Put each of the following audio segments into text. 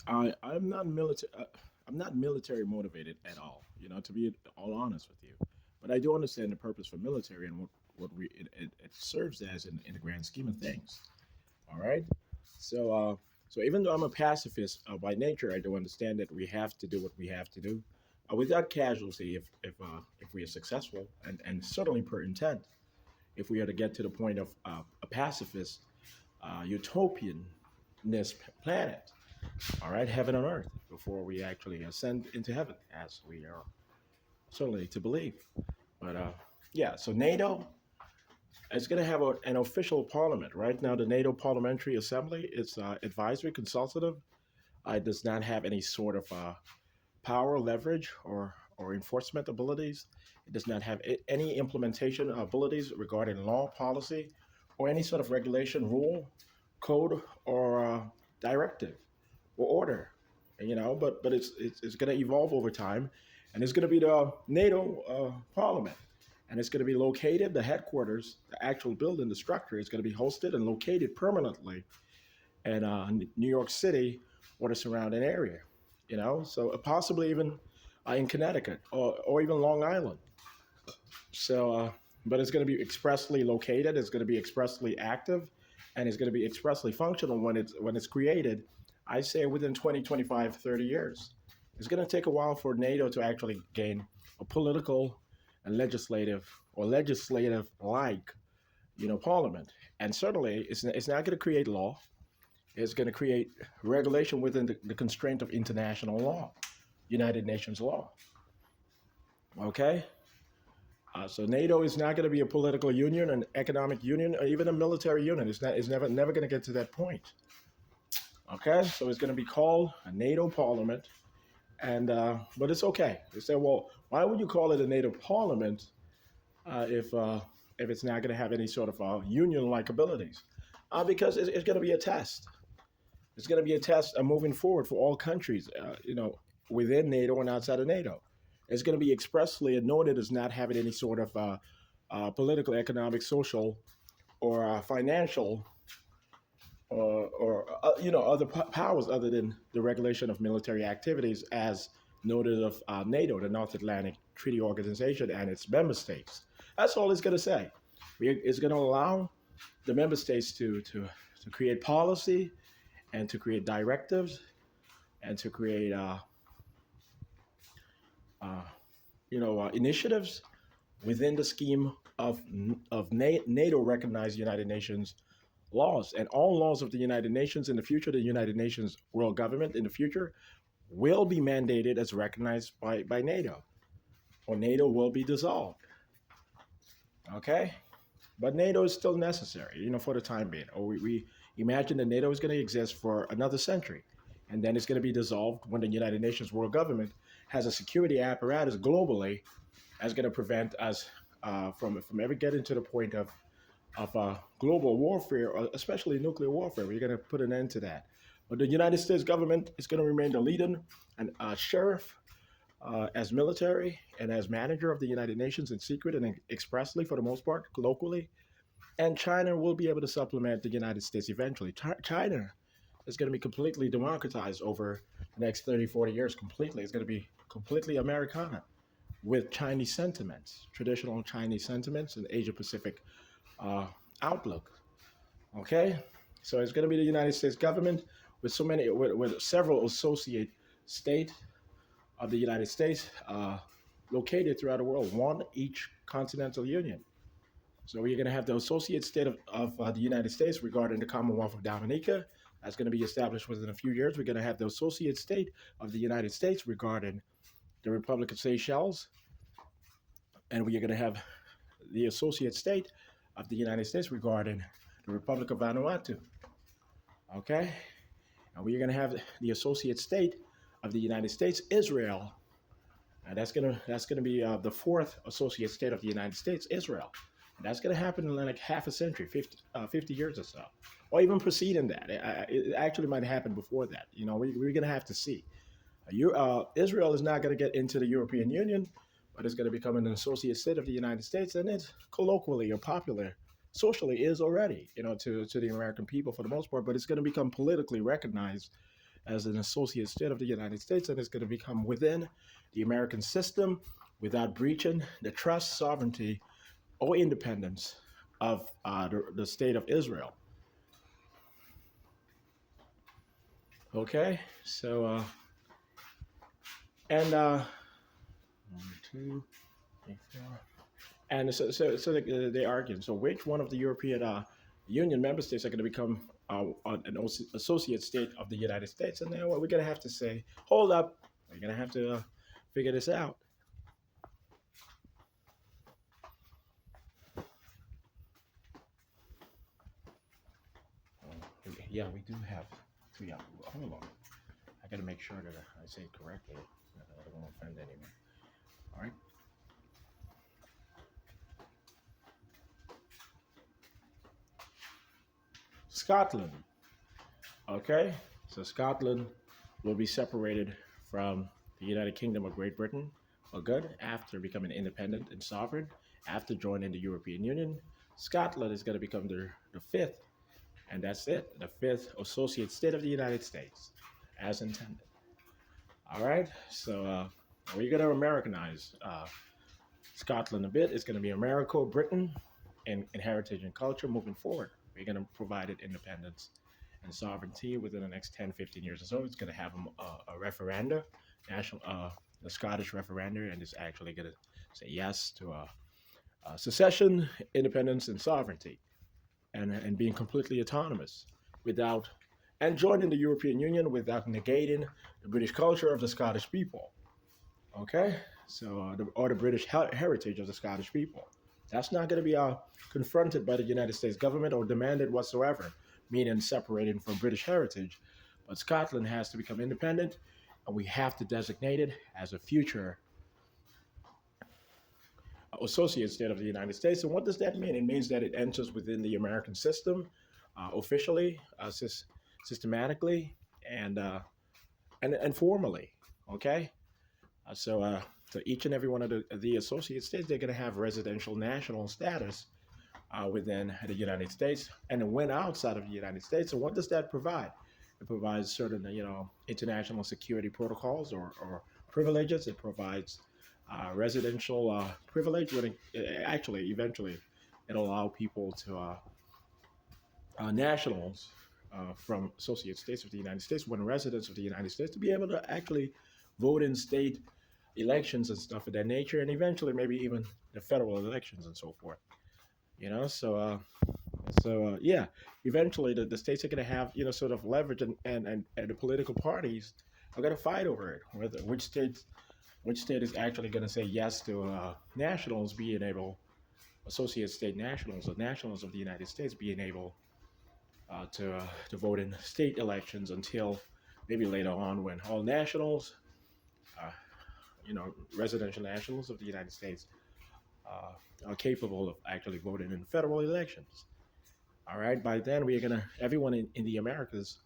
I'm not military. I'm not military motivated at all. To be all honest with you, but I do understand the purpose for military and what it serves as in the grand scheme of things. All right. So so even though I'm a pacifist by nature, I do understand that we have to do what we have to do without casualty if we are successful, and certainly per intent if we are to get to the point of a pacifist utopianness planet. All right, heaven on earth before we actually ascend into heaven, as we are certainly to believe. But yeah, so NATO is going to have an official parliament. Right now, the NATO Parliamentary Assembly is advisory, consultative. It does not have any sort of power, leverage, or enforcement abilities. It does not have any implementation abilities regarding law, policy, or any sort of regulation, rule, code, or directive or order. But it's going to evolve over time, and it's going to be the NATO Parliament, and it's going to be located. The headquarters, the actual building, the structure is going to be hosted and located permanently in New York City or the surrounding area. So possibly even in Connecticut or even Long Island. So, but it's going to be expressly located. It's going to be expressly active, and it's going to be expressly functional when it's created. I say within 20, 25, 30 years. It's going to take a while for NATO to actually gain a political and legislative like, parliament. And certainly, it's not going to create law. It's going to create regulation within the constraint of international law, United Nations law. Okay. So NATO is not going to be a political union, an economic union, or even a military union. It's not. It's never going to get to that point. Okay. So it's going to be called a NATO Parliament, and but it's okay. They say, well, why would you call it a NATO Parliament if it's not going to have any sort of union-like abilities? Because it's going to be a test. It's going to be a test moving forward for all countries, within NATO and outside of NATO. It's going to be expressly noted as not having any sort of political, economic, social, or financial, or other powers other than the regulation of military activities, as noted of NATO, the North Atlantic Treaty Organization, and its member states. That's all it's going to say. It's going to allow the member states to create policy and to create directives and to create initiatives within the scheme of NATO recognized United Nations laws, and all laws of the United Nations in the future, the United Nations world government in the future, will be mandated as recognized by NATO, or NATO will be dissolved. Okay, but NATO is still necessary, for the time being. Or we imagine that NATO is going to exist for another century, and then it's going to be dissolved when the United Nations world government has a security apparatus globally that's going to prevent us from ever getting to the point of global warfare, or especially nuclear warfare. We're going to put an end to that. But the United States government is going to remain the leader and sheriff as military and as manager of the United Nations in secret and expressly, for the most part, locally. And China will be able to supplement the United States eventually. China is going to be completely democratized over the next 30, 40 years. Completely. It's going to be completely Americana with Chinese sentiments, traditional Chinese sentiments, and Asia Pacific outlook. Okay, so it's going to be the United States government with several associate states of the United States located throughout the world, one each continental union. So we're going to have the associate state of the United States regarding the Commonwealth of Dominica. That's going to be established within a few years. We're going to have the associate state of the United States regarding the Republic of Seychelles, and we are going to have the associate state of the United States regarding the Republic of Vanuatu. Okay? And we're going to have the associate state of the United States, Israel. And that's gonna be the fourth associate state of the United States, Israel. And that's going to happen in like half a century, 50 years or so, or even preceding that. It actually might happen before that. We're going to have to see. Israel is not going to get into the European Union, but it's going to become an associate state of the United States, and it's colloquially or popular, socially is already, to the American people for the most part, but it's going to become politically recognized as an associate state of the United States, and it's going to become within the American system without breaching the trust, sovereignty, or independence of the state of Israel. Okay, so and 1, 2, 3, 4. And so they argue. So which one of the European Union member states are going to become an associate state of the United States? And then what we're going to have to say, hold up, we're going to have to figure this out. Yeah, we do have 3 out. Hold on. I got to make sure that I say it correctly. I don't want to offend anyone. All right. Scotland. Okay, so Scotland will be separated from the United Kingdom of Great Britain for good after becoming independent and sovereign, after joining the European Union. Scotland is going to become the fifth, and that's it, the fifth associate state of the United States, as intended. All right, so we're going to Americanize Scotland a bit. It's going to be America, Britain, in heritage and culture moving forward. We're going to provide it independence and sovereignty within the next 10, 15 years or so. It's going to have a referenda, the Scottish referenda, and it's actually going to say yes to secession, independence, and sovereignty, and being completely autonomous without, and joining the European Union without negating the British culture of the Scottish people. Okay, so or the British heritage of the Scottish people. That's not going to be confronted by the United States government or demanded whatsoever, meaning separating from British heritage. But Scotland has to become independent, and we have to designate it as a future associate state of the United States. And what does that mean? It means that it enters within the American system officially, systematically, and formally. Okay, so each and every one of the associate states, they're going to have residential national status within the United States, and then when outside of the United States. And what does that provide? It provides certain, international security protocols or privileges. It provides residential privilege. Actually, eventually, it'll allow people to nationals from associate states of the United States, when residents of the United States, to be able to actually vote in state elections and stuff of that nature, and eventually maybe even the federal elections and so forth. Yeah, eventually the states are going to have sort of leverage, and the political parties are going to fight over it, whether which state is actually going to say yes to nationals being able, associate state nationals or nationals of the United States being able to vote in state elections, until maybe later on when all nationals, residential nationals of the United States are capable of actually voting in federal elections. All right, by then everyone in the Americas,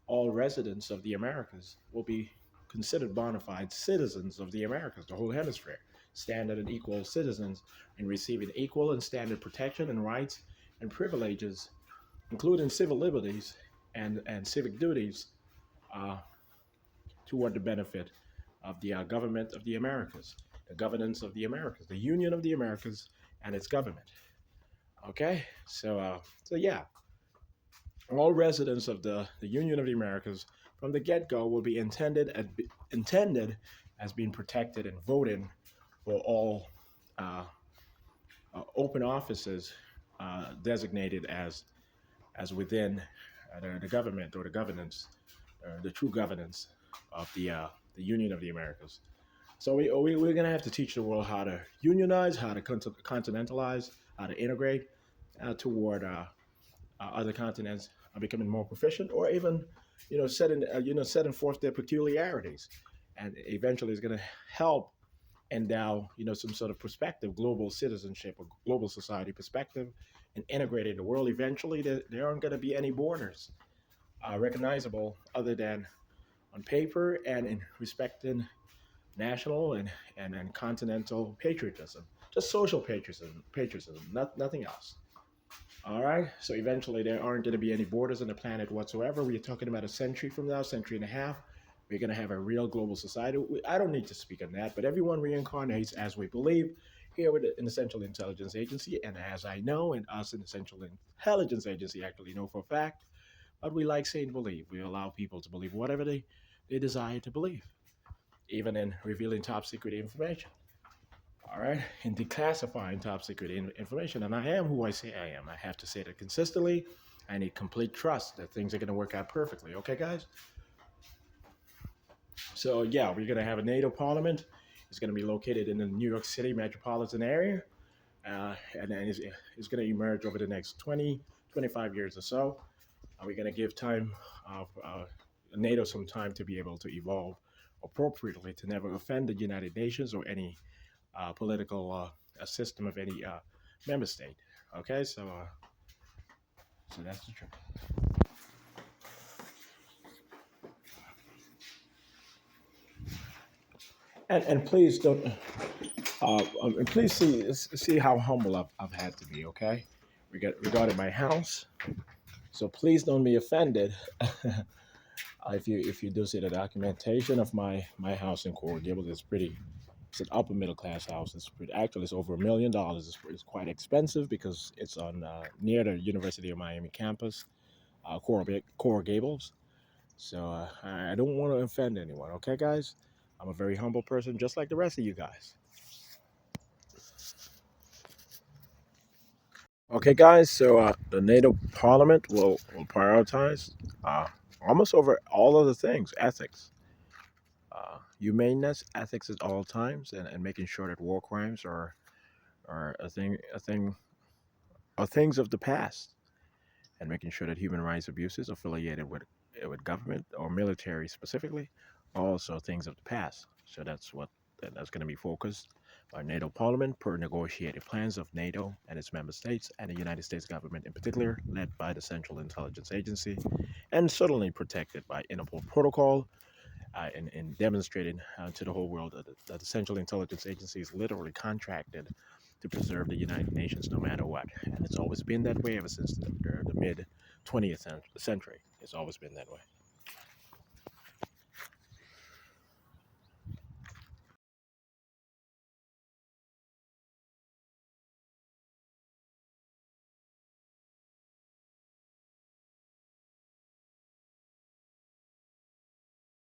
all residents of the Americas, will be considered bona fide citizens of the Americas, the whole hemisphere, standard and equal citizens, and receiving equal and standard protection and rights and privileges, including civil liberties and civic duties, toward the benefit of the government of the Americas, the governance of the Americas, the Union of the Americas, and its government. Okay, so yeah, all residents of the Union of the Americas from the get-go will be intended as being protected and voting for all open offices designated as within the government or the governance, the true governance of the Union of the Americas. So we're going to have to teach the world how to unionize, how to continentalize, how to integrate toward other continents becoming more proficient, or even setting forth their peculiarities, and eventually is going to help endow some sort of perspective, global citizenship or global society perspective, and integrate in the world. Eventually, there aren't going to be any borders recognizable other than on paper and in respecting national and continental patriotism, just social patriotism, nothing else. All right. So eventually, there aren't going to be any borders on the planet whatsoever. We're talking about a century from now, century and a half. We're going to have a real global society. I don't need to speak on that, but everyone reincarnates as we believe here with an Essential Intelligence Agency. And as I know, and us in the Essential Intelligence Agency actually know for a fact, but we like saying believe. We allow people to believe whatever they desire to believe, even in revealing top secret information. All right, and declassifying top secret information. And I am who I say I am. I have to say that consistently. I need complete trust that things are going to work out perfectly. Okay, guys? So, yeah, we're going to have a NATO Parliament. It's going to be located in the New York City metropolitan area. And then it's going to emerge over the next 20, 25 years or so. We're going to give time, NATO some time to be able to evolve appropriately to never offend the United Nations or any political system of any member state. Okay, so that's the truth. And please don't. And please see how humble I've had to be. Okay, regarding my house. So please don't be offended if you do see the documentation of my house in Coral Gables. It's an upper middle class house. Actually it's over $1 million. It's quite expensive because it's on near the University of Miami campus, Coral Gables. So I don't want to offend anyone. Okay, guys, I'm a very humble person, just like the rest of you guys. Okay, guys. So the NATO Parliament will prioritize uh, almost over all other things: ethics, humaneness, ethics at all times, and making sure that war crimes are are things of the past, and making sure that human rights abuses affiliated with government or military specifically are also things of the past. So that's going to be focused by NATO Parliament per negotiated plans of NATO and its member states and the United States government in particular, led by the Central Intelligence Agency, and certainly protected by Interpol protocol, in demonstrating to the whole world that the Central Intelligence Agency is literally contracted to preserve the United Nations no matter what. And it's always been that way ever since the mid 20th century. It's always been that way.